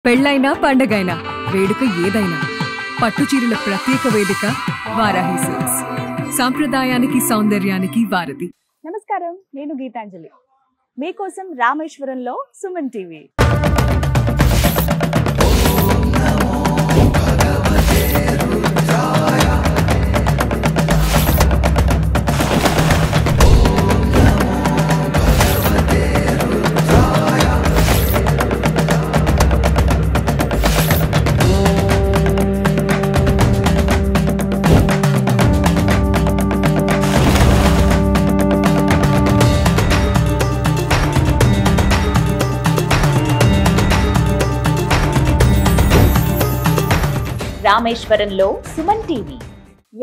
పెళ్ళైనా పండగైనా వేడుక ఏదైనా పట్టుచీరల ప్రత్యేక వేదిక వారాహి సిల్క్స్. సాంప్రదాయానికి సౌందర్యానికి వారధి. నమస్కారం, నేను గీతాంజలి. మీకోసం రామేశ్వరంలో సుమన్ టీవీ. రామేశ్వరంలో సుమన్ టీవీ.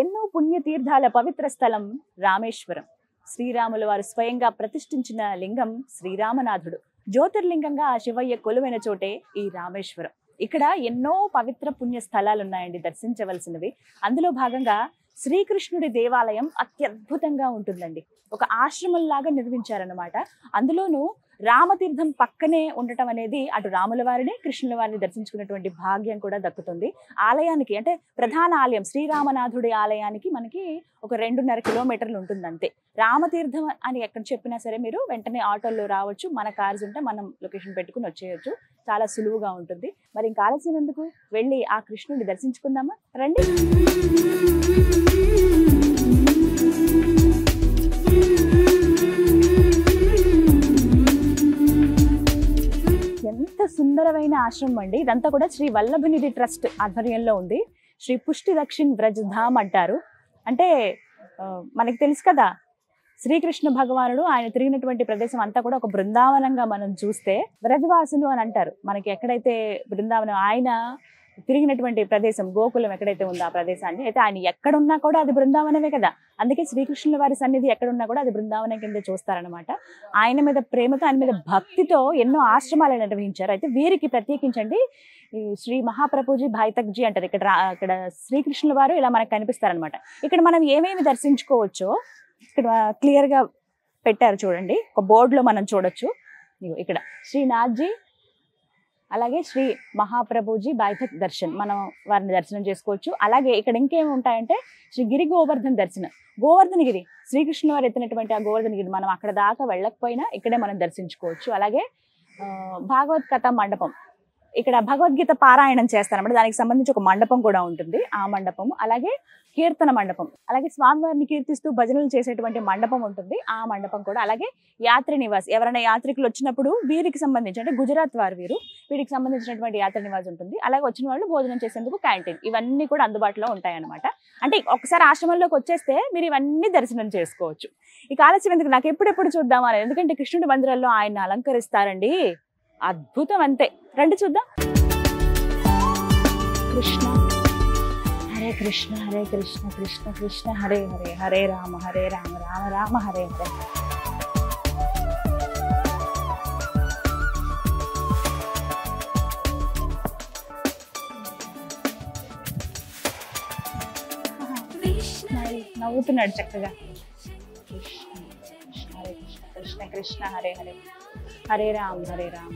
ఎన్నో పుణ్యతీర్థాల పవిత్ర స్థలం రామేశ్వరం. శ్రీరాముల వారు స్వయంగా ప్రతిష్ఠించిన లింగం శ్రీరామనాథుడు. జ్యోతిర్లింగంగా ఆ శివయ్య కొలువైన చోటే ఈ రామేశ్వరం. ఇక్కడ ఎన్నో పవిత్ర పుణ్య స్థలాలు ఉన్నాయండి దర్శించవలసినవి. అందులో భాగంగా శ్రీకృష్ణుడి దేవాలయం అత్యద్భుతంగా ఉంటుందండి. ఒక ఆశ్రమంలాగా నిర్మించారన్నమాట. అందులోనూ రామతీర్థం పక్కనే ఉండటం అనేది అటు రాముల వారిని కృష్ణుల వారిని దర్శించుకున్నటువంటి భాగ్యం కూడా దక్కుతుంది. ఆలయానికి అంటే ప్రధాన ఆలయం శ్రీరామనాథుడి ఆలయానికి మనకి ఒక 2.5 కిలోమీటర్లు ఉంటుంది అంతే. రామతీర్థం అని ఎక్కడ చెప్పినా సరే మీరు వెంటనే ఆటోల్లో రావచ్చు. మన కార్స్ ఉంటే మనం లొకేషన్ పెట్టుకుని వచ్చేయచ్చు. చాలా సులువుగా ఉంటుంది. మరి ఇంకా ఆలస్యం ఎందుకు, వెళ్ళి ఆ కృష్ణుడిని దర్శించుకుందామా రండి. ఎంత సుందరమైన ఆశ్రమం అండి. ఇదంతా కూడా శ్రీ వల్లభనిధి ట్రస్ట్ ఆధ్వర్యంలో ఉంది. శ్రీ పుష్టి దక్షిణ్ వ్రజధామ్ అంటారు. అంటే మనకి తెలుసు కదా, శ్రీకృష్ణ భగవానుడు ఆయన తిరిగినటువంటి ప్రదేశం అంతా కూడా ఒక బృందావనంగా మనం చూస్తే వ్రజవాసులు అని అంటారు. మనకి ఎక్కడైతే బృందావనం ఆయన తిరిగినటువంటి ప్రదేశం గోకులం ఎక్కడైతే ఉందో ఆ ప్రదేశాన్ని, అయితే ఆయన ఎక్కడున్నా కూడా అది బృందావనమే కదా. అందుకే శ్రీకృష్ణుల వారి సన్నిధి ఎక్కడున్నా కూడా అది బృందావనం కింద చూస్తారనమాట. ఆయన మీద ప్రేమతో, ఆయన మీద భక్తితో ఎన్నో ఆశ్రమాలను నిర్వహించారు. అయితే వీరికి ప్రత్యేకించండి శ్రీ మహాప్రభుజీ భాయితక్జీ అంటారు. ఇక్కడ శ్రీకృష్ణుల వారు ఇలా మనకు కనిపిస్తారనమాట. ఇక్కడ మనం ఏమేమి దర్శించుకోవచ్చో ఇక్కడ క్లియర్ గా పెట్టారు చూడండి. ఒక బోర్డులో మనం చూడొచ్చు. ఇక్కడ శ్రీనాథ్జీ, అలాగే శ్రీ మహాప్రభుజీ బైఠక్ దర్శన్, మనం వారిని దర్శనం చేసుకోవచ్చు. అలాగే ఇక్కడ ఇంకేమి ఉంటాయంటే శ్రీ గిరి గోవర్ధన్ దర్శనం. గోవర్ధనగిరి శ్రీకృష్ణ వారు ఎత్తినటువంటి ఆ గోవర్ధనగిరి మనం అక్కడ దాకా వెళ్ళకపోయినా ఇక్కడే మనం దర్శించుకోవచ్చు. అలాగే భాగవత్ కథ మండపం, ఇక్కడ భగవద్గీత పారాయణం చేస్తారన్నమాట. దానికి సంబంధించి ఒక మండపం కూడా ఉంటుంది, ఆ మండపం. అలాగే కీర్తన మండపం, అలాగే స్వామివారిని కీర్తిస్తూ భజనలు చేసేటువంటి మండపం ఉంటుంది, ఆ మండపం కూడా. అలాగే యాత్రి నివాస్, ఎవరైనా యాత్రికులు వచ్చినప్పుడు వీరికి సంబంధించి, అంటే గుజరాత్ వారు వీరికి సంబంధించినటువంటి యాత్రి నివాస్ ఉంటుంది. అలాగే వచ్చిన వాళ్ళు భోజనం చేసేందుకు క్యాంటీన్, ఇవన్నీ కూడా అందుబాటులో ఉంటాయన్నమాట. అంటే ఒకసారి ఆశ్రమంలోకి వచ్చేస్తే మీరు ఇవన్నీ దర్శనం చేసుకోవచ్చు. ఈ ఆలస్యం ఎందుకు, నాకు ఎప్పుడెప్పుడు చూద్దామని, ఎందుకంటే కృష్ణుడి మందిరాల్లో ఆయన అలంకరిస్తారండి, అద్భుతం అంతే. రండి చూద్దాం. కృష్ణ హరే కృష్ణ హరే కృష్ణ కృష్ణ కృష్ణ హరే హరే, హరే రామ రామ రామ హరే హరే. నవ్వుతున్నాడు చక్కగా. కృష్ణ కృష్ణ హరే కృష్ణ కృష్ణ కృష్ణ హరే హరే, హరే రామ రామ.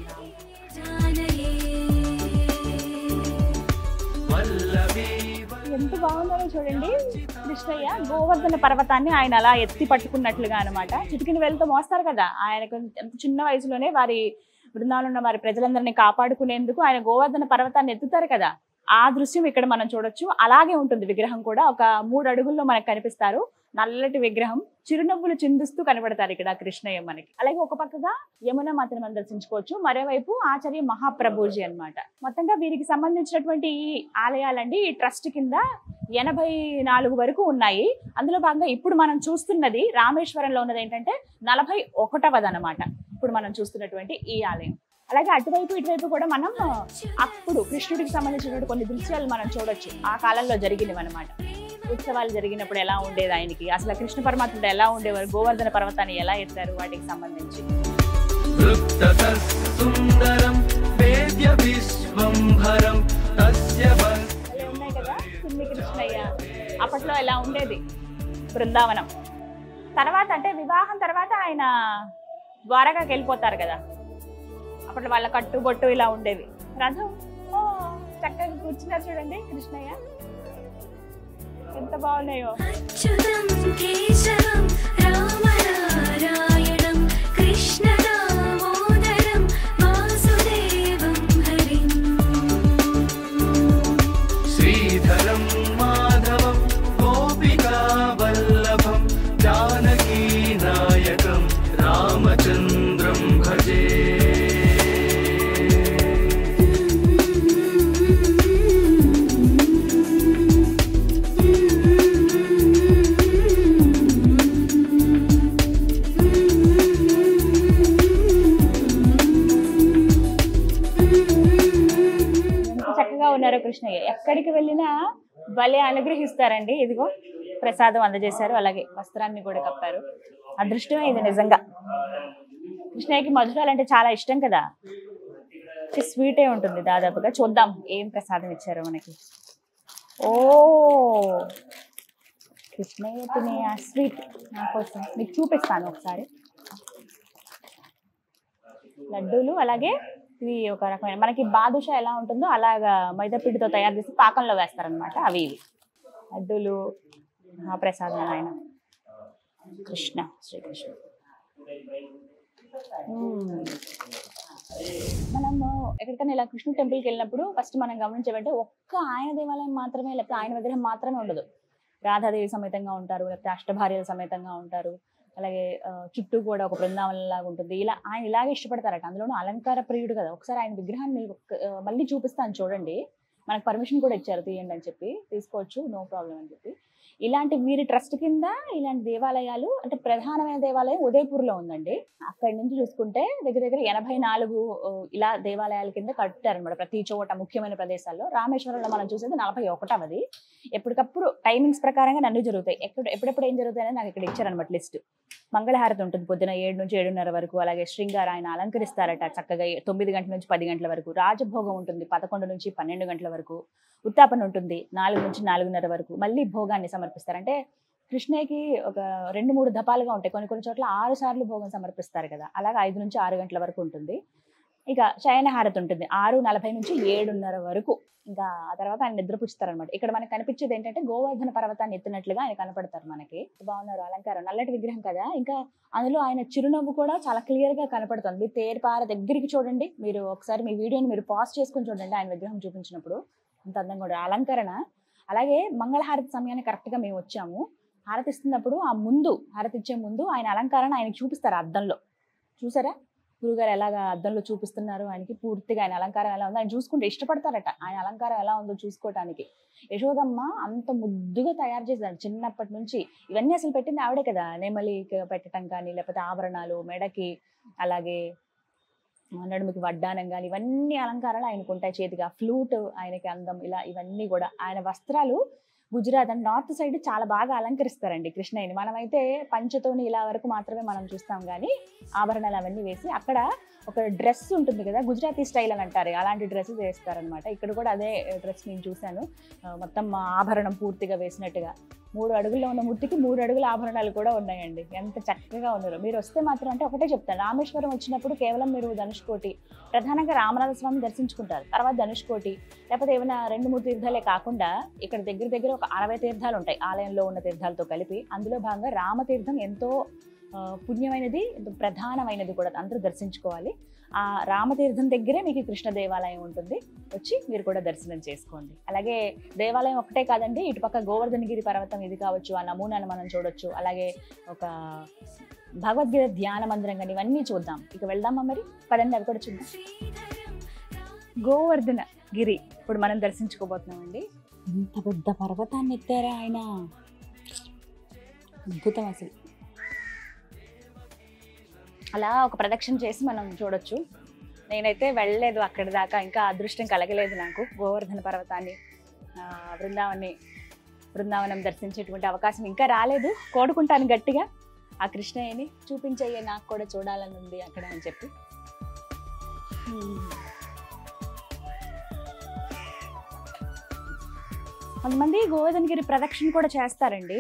ఎంత బాగుందో చూడండి. కృష్ణయ్య గోవర్ధన పర్వతాన్ని ఆయన అలా ఎత్తి పట్టుకున్నట్లుగా అనమాట. చిటికిన వేలతో మోస్తారు కదా. ఆయనకు చిన్న వయసులోనే వారి బృందావనంలో ఉన్న వారి ప్రజలందరినీ కాపాడుకునేందుకు ఆయన గోవర్ధన పర్వతాన్ని ఎత్తుతారు కదా. ఆ దృశ్యం ఇక్కడ మనం చూడొచ్చు. అలాగే ఉంటుంది విగ్రహం కూడా. ఒక 3 అడుగుల్లో మనకు కనిపిస్తారు. నల్లటి విగ్రహం, చిరునవ్వులు చిందిస్తూ కనబడతారు ఇక్కడ కృష్ణయ్య మనకి. అలాగే ఒక పక్కగా యమున మాతను మనం దర్శించుకోవచ్చు, మరోవైపు ఆచార్య మహాప్రభుజీ అన్నమాట. మొత్తంగా వీరికి సంబంధించినటువంటి ఈ ఆలయాలండి ఈ ట్రస్ట్ కింద 84 వరకు ఉన్నాయి. అందులో భాగంగా ఇప్పుడు మనం చూస్తున్నది రామేశ్వరంలో ఉన్నది ఏంటంటే 41వది అనమాట ఇప్పుడు మనం చూస్తున్నటువంటి ఈ ఆలయం. అలాగే అటువైపు ఇటువైపు కూడా మనం అప్పుడు కృష్ణుడికి సంబంధించినటువంటి కొన్ని దృశ్యాలు మనం చూడొచ్చు. ఆ కాలంలో జరిగినవి అనమాట. ఉత్సవాలు జరిగినప్పుడు ఎలా ఉండేది ఆయనకి, అసలు కృష్ణ పరమాత్ముడు ఎలా ఉండేవారు, గోవర్ధన పర్వతాన్ని ఎలా ఎత్తారు, వాటికి సంబంధించి ఉన్నాయి కదా. సిమ్మి కృష్ణయ్య అప్పట్లో ఎలా ఉండేది బృందావనం. తర్వాత అంటే వివాహం తర్వాత ఆయన ద్వారకాకి వెళ్ళిపోతారు కదా. అప్పట్లో వాళ్ళ కట్టుబొట్టు ఇలా ఉండేవి. రథం చక్కగా కూర్చున్నారు చూడండి కృష్ణయ్య, ఎంత బాగున్నాయో. శ్రీధరం మాధవం గోపికా వల్లభం జానకీ నాయకం రామచంద్రం భజే. ఉన్నారు కృష్ణయ్య, ఎక్కడికి వెళ్ళినా భలే అనుగ్రహిస్తారండి. ఇదిగో ప్రసాదం అందజేశారు, అలాగే వస్త్రాన్ని కూడా కప్పారు. అదృష్టమే ఇది నిజంగా. కృష్ణయ్యకి మధురాలు అంటే చాలా ఇష్టం కదా, స్వీటే ఉంటుంది దాదాపుగా. చూద్దాం ఏం ప్రసాదం ఇచ్చారో మనకి. ఓ కృష్ణయ్య తినే ఆ స్వీట్ నా కోసం మీకు చూపిస్తాను ఒకసారి. లడ్డూలు, అలాగే ఇవి ఒక రకమైన మనకి బాదుషా ఎలా ఉంటుందో అలాగా మైదాపిండితో తయారు చేసి పాకంలో వేస్తారనమాట. అవి ఇవి లడ్డూలు, మహాప్రసాదం ఆయన కృష్ణ శ్రీకృష్ణ. మనము ఎక్కడికైనా ఇలా కృష్ణ టెంపుల్కి వెళ్ళినప్పుడు ఫస్ట్ మనం గమనించామంటే ఒక్క ఆయన దేవాలయం మాత్రమే, లేకపోతే ఆయన విగ్రహం మాత్రమే ఉండదు. రాధాదేవి సమేతంగా ఉంటారు, లేకపోతే అష్టభార్యల సమేతంగా ఉంటారు. అలాగే చుట్టూ కూడా ఒక బృందావనం లాగా ఉంటుంది. ఇలా ఆయన ఇలాగే ఇష్టపడతారట. అందులోనూ అలంకార ప్రియుడు కదా. ఒకసారి ఆయన విగ్రహాన్ని మళ్ళీ చూపిస్తాను చూడండి. మనకు పర్మిషన్ కూడా ఇచ్చారు తీయండి అని చెప్పి, తీసుకోవచ్చు నో ప్రాబ్లం అని చెప్పి. ఇలాంటి వీరి ట్రస్ట్ కింద ఇలాంటి దేవాలయాలు, అంటే ప్రధానమైన దేవాలయం ఉదయపూర్లో ఉందండి. అక్కడి నుంచి చూసుకుంటే దగ్గర దగ్గర 84 ఇలా దేవాలయాల కింద కట్టారనమాట ప్రతి చోట ముఖ్యమైన ప్రదేశాల్లో. రామేశ్వరంలో మనం చూసేది 41వది. ఎప్పటికప్పుడు టైమింగ్స్ ప్రకారంగా అన్ని జరుగుతాయి. ఎప్పుడెప్పుడు ఏం జరుగుతాయి అనేది నాకు ఇక్కడ ఇచ్చారనమాట లిస్ట్. మంగళహారతి ఉంటుంది పొద్దున 7 నుంచి 7:30 వరకు. అలాగే శృంగార ఆయన అలంకరిస్తారట చక్కగా 9 గంటల నుంచి 10 గంటల వరకు. రాజభోగం ఉంటుంది 11 నుంచి 12 గంటల వరకు. ఉత్తాపన ఉంటుంది 4 నుంచి 4:30 వరకు. మళ్ళీ భోగాన్ని సమర్పిస్తారు. అంటే కృష్ణయ్యకి ఒక 2-3 దపాలుగా ఉంటాయి. కొన్ని చోట్ల 6 సార్లు భోగం సమర్పిస్తారు కదా, అలాగే 5 నుంచి 6 గంటల వరకు ఉంటుంది. ఇక శయనహారతి ఉంటుంది 6:40 నుంచి 7:30 వరకు. ఇంకా ఆ తర్వాత ఆయన నిద్రపుచ్చుతారనమాట. ఇక్కడ మనకు కనిపించేది ఏంటంటే గోవర్ధన పర్వతాన్ని ఎత్తినట్లుగా ఆయన కనపడతారు మనకి. బాగున్నారు అలంకారం, నల్లటి విగ్రహం కదా. ఇంకా అందులో ఆయన చిరునవ్వు కూడా చాలా క్లియర్ గా కనపడుతుంది. తేరుపార దగ్గరికి చూడండి, మీరు ఒకసారి మీ వీడియోని మీరు పాజ్ చేసుకుని చూడండి. ఆయన విగ్రహం చూపించినప్పుడు అంత అందంగా కూడా అలంకరణ. అలాగే మంగళహారతి సమయాన్ని కరెక్ట్ గా మేము వచ్చాము. హారతి ఇస్తున్నప్పుడు ఆ ముందు హారతి ఇచ్చే ముందు ఆయన అలంకరణ ఆయనకి చూపిస్తారు అద్దంలో. చూసారా గురుగారు ఎలాగా అద్దంలో చూపిస్తున్నారు ఆయనకి పూర్తిగా ఆయన అలంకారం ఎలా ఉందో ఆయన చూసుకుంటే ఇష్టపడతారట. ఆయన అలంకారం ఎలా ఉందో చూసుకోవటానికి. యశోదమ్మ అంత ముద్దుగా తయారు చేశారు చిన్నప్పటి నుంచి. ఇవన్నీ అసలు పెట్టింది ఆవిడే కదా. నెమలి పెట్టడం కానీ, లేకపోతే ఆభరణాలు మెడకి, అలాగే నడుముకి వడ్డానం కానీ, ఇవన్నీ అలంకారాలు ఆయనకు ఉంటాయి. చేతిగా ఫ్లూట్ ఆయనకి అందం, ఇలా ఇవన్నీ కూడా. ఆయన వస్త్రాలు గుజరాత్ అండ్ నార్త్ సైడ్ చాలా బాగా అలంకరిస్తారండి కృష్ణయ్యని. మనమైతే పంచతోని ఇలా వరకు మాత్రమే మనం చూస్తాం కానీ ఆభరణాలు అవన్నీ వేసి. అక్కడ ఒక డ్రెస్ ఉంటుంది కదా, గుజరాతీ స్టైల్ అని అంటారు, అలాంటి డ్రెస్ వేస్తారనమాట. ఇక్కడ కూడా అదే డ్రెస్ నేను చూశాను, మొత్తం ఆభరణం పూర్తిగా వేసినట్టుగా. 3 అడుగుల్లో ఉన్న మూర్తికి 3 అడుగుల ఆభరణాలు కూడా ఉన్నాయండి. ఎంత చక్కగా ఉన్నారు. మీరు వస్తే మాత్రం అంటే ఒకటే చెప్తాను, రామేశ్వరం వచ్చినప్పుడు కేవలం మీరు ధనుష్కోటి, ప్రధానంగా రామనాథ స్వామిని దర్శించుకుంటారు. తర్వాత ధనుష్కోటి, లేకపోతే ఏమైనా 2-3 తీర్థాలే కాకుండా ఇక్కడ దగ్గర దగ్గర ఒక 60 తీర్థాలు ఉంటాయి ఆలయంలో ఉన్న తీర్థాలతో కలిపి. అందులో భాగంగా రామతీర్థం ఎంతో పుణ్యమైనది, ఎంతో ప్రధానమైనది కూడా, అందరూ దర్శించుకోవాలి. ఆ రామతీర్థం దగ్గరే మీకు కృష్ణ దేవాలయం ఉంటుంది, వచ్చి మీరు కూడా దర్శనం చేసుకోండి. అలాగే దేవాలయం ఒకటే కాదండి, ఇటుపక్క గోవర్ధనగిరి పర్వతం ఇది కావచ్చు, ఆ నమూనాను మనం చూడొచ్చు. అలాగే ఒక భగవద్గీత ధ్యాన మందిరం కానీ, ఇవన్నీ చూద్దాం. ఇక వెళ్దామా మరి, పదండి అవి కూడా చూద్దాం. గోవర్ధన గిరి ఇప్పుడు మనం దర్శించుకోబోతున్నామండి. ఇంత పెద్ద పర్వతాన్ని ఎత్తారా ఆయన, అద్భుతం అసలు. అలా ఒక ప్రదక్షిణ చేసి మనం చూడొచ్చు. నేనైతే వెళ్ళలేదు అక్కడి దాకా, ఇంకా అదృష్టం కలగలేదు నాకు గోవర్ధన పర్వతాన్ని, బృందావనం దర్శించేటువంటి అవకాశం ఇంకా రాలేదు. కోరుకుంటాను గట్టిగా ఆ కృష్ణయ్యని, చూపించయ్యే నాకు కూడా చూడాలని ఉంది అక్కడ అని చెప్పి. కొంతమంది గోవర్ధనగిరి ప్రదక్షిణ కూడా చేస్తారండి,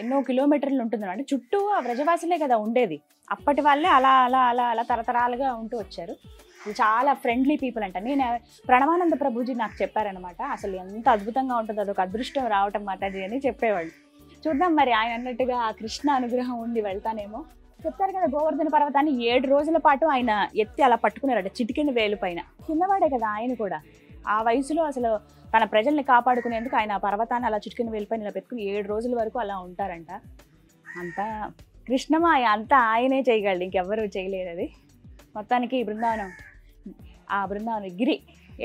ఎన్నో కిలోమీటర్లు ఉంటుంది. అంటే చుట్టూ ఆ వ్రజవాసులే కదా ఉండేది, అప్పటి వాళ్ళే అలా అలా అలా అలా తరతరాలుగా ఉంటూ వచ్చారు. చాలా ఫ్రెండ్లీ పీపుల్ అంట. నేను ప్రణవానంద ప్రభుజీ నాకు చెప్పారనమాట, అసలు ఎంత అద్భుతంగా ఉంటుందో, అదొక అదృష్టం రావటం మాతాజీ అని చెప్పేవాళ్ళు. చూద్దాం మరి ఆయన అన్నట్టుగా ఆ కృష్ణ అనుగ్రహం ఉండి వెళ్తానేమో. చెప్తారు కదా, గోవర్ధన పర్వతాన్ని 7 రోజుల పాటు ఆయన ఎత్తి అలా పట్టుకున్నారట చిటికెన వేలు పైన. చిన్నవాడే కదా ఆయన కూడా, ఆ వయసులో అసలు తన ప్రజల్ని కాపాడుకునేందుకు ఆయన ఆ పర్వతాన్ని అలా చిటికెన వేలు పైన ఇలా పెట్టుకుని 7 రోజుల వరకు అలా ఉంటారంట. అంతా కృష్ణమాయ, అంతా ఆయనే చేయగలడు, ఇంకెవ్వరూ చేయలేరు. అది మొత్తానికి బృందావనం, ఆ బృందావన గిరి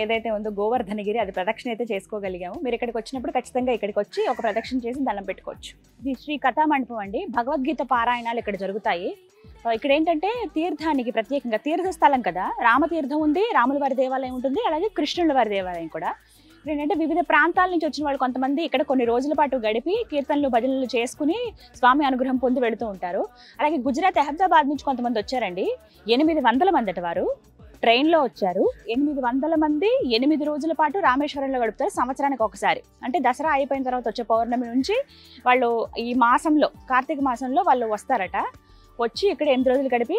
ఏదైతే ఉందో గోవర్ధనగిరి, అది ప్రదక్షిణ అయితే చేసుకోగలిగాము. మీరు ఇక్కడికి వచ్చినప్పుడు ఖచ్చితంగా ఇక్కడికి వచ్చి ఒక ప్రదక్షిణ చేసి దండం పెట్టుకోవచ్చు. ఇది శ్రీ కథామండపం అండి. భగవద్గీత పారాయణాలు ఇక్కడ జరుగుతాయి. ఇక్కడ ఏంటంటే తీర్థానికి ప్రత్యేకంగా, తీర్థస్థలం కదా, రామతీర్థం ఉంది, రాముల వారి దేవాలయం ఉంటుంది, అలాగే కృష్ణుల వారి దేవాలయం కూడా. ఏంటంటే వివిధ ప్రాంతాల నుంచి వచ్చిన వాళ్ళు కొంతమంది ఇక్కడ కొన్ని రోజుల పాటు గడిపి కీర్తనలు భజనలు చేసుకుని స్వామి అనుగ్రహం పొంది వెళుతూ ఉంటారు. అలాగే గుజరాత్ అహ్మదాబాద్ నుంచి కొంతమంది వచ్చారండి, 800 మంది అట వారు ట్రైన్లో వచ్చారు. 800 మంది 8 రోజుల పాటు రామేశ్వరంలో గడుపుతారు సంవత్సరానికి ఒకసారి. అంటే దసరా అయిపోయిన తర్వాత వచ్చే పౌర్ణమి నుంచి వాళ్ళు ఈ మాసంలో, కార్తీక మాసంలో వాళ్ళు వస్తారట. వచ్చి ఇక్కడ 8 రోజులు గడిపి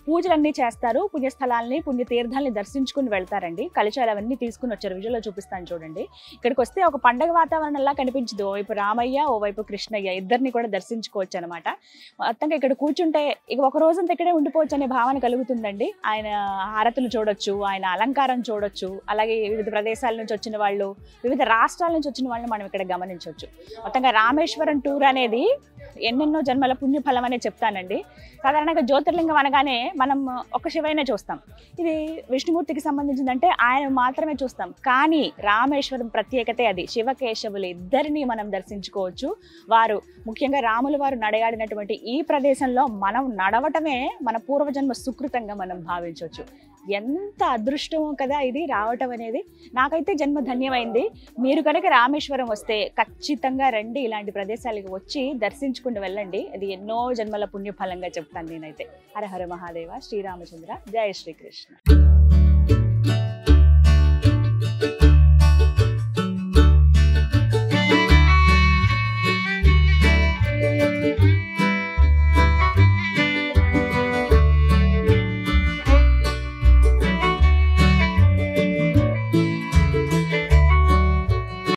పూజలన్నీ చేస్తారు, పుణ్యస్థలాల్ని పుణ్యతీర్థాలని దర్శించుకుని వెళ్తారండి. కలశాలు అవన్నీ తీసుకుని వచ్చారు, విజువల్లో చూపిస్తాను చూడండి. ఇక్కడికి వస్తే ఒక పండగ వాతావరణంలా కనిపించదు. ఓవైపు రామయ్య, ఓవైపు కృష్ణయ్య, ఇద్దరిని కూడా దర్శించుకోవచ్చు అనమాట. మొత్తంగా ఇక్కడ కూర్చుంటే ఇక ఒక రోజంతా ఇక్కడే ఉండిపోవచ్చు అనే భావన కలుగుతుందండి. ఆయన హారతులు చూడొచ్చు, ఆయన అలంకారం చూడొచ్చు, అలాగే వివిధ ప్రదేశాల నుంచి వచ్చిన వాళ్ళు, వివిధ రాష్ట్రాల నుంచి వచ్చిన వాళ్ళని మనం ఇక్కడ గమనించవచ్చు. మొత్తంగా రామేశ్వరం టూర్ అనేది ఎన్నెన్నో జన్మల పుణ్యఫలం అనే చెప్తానండి. సాధారణంగా జ్యోతిర్లింగం అనగానే మనం ఒక శివయ్యనే చూస్తాం, ఇది విష్ణుమూర్తికి సంబంధించిందంటే ఆయన మాత్రమే చూస్తాం. కానీ రామేశ్వరం ప్రత్యేకతే అది, శివకేశవులు ఇద్దరిని మనం దర్శించుకోవచ్చు. వారు ముఖ్యంగా రాముల వారు నడయాడినటువంటి ఈ ప్రదేశంలో మనం నడవటమే మన పూర్వజన్మ సుకృతంగా మనం భావించవచ్చు. ఎంత అదృష్టమో కదా ఇది రావటం అనేది. నాకైతే జన్మ ధన్యమైంది. మీరు కనుక రామేశ్వరం వస్తే ఖచ్చితంగా రండి, ఇలాంటి ప్రదేశాలకు వచ్చి దర్శించుకుని వెళ్ళండి. అది ఎన్నో జన్మల పుణ్యఫలంగా చెప్తాను నేనైతే. హర హర మహాదేవ, శ్రీరామచంద్ర, జయ శ్రీకృష్ణ.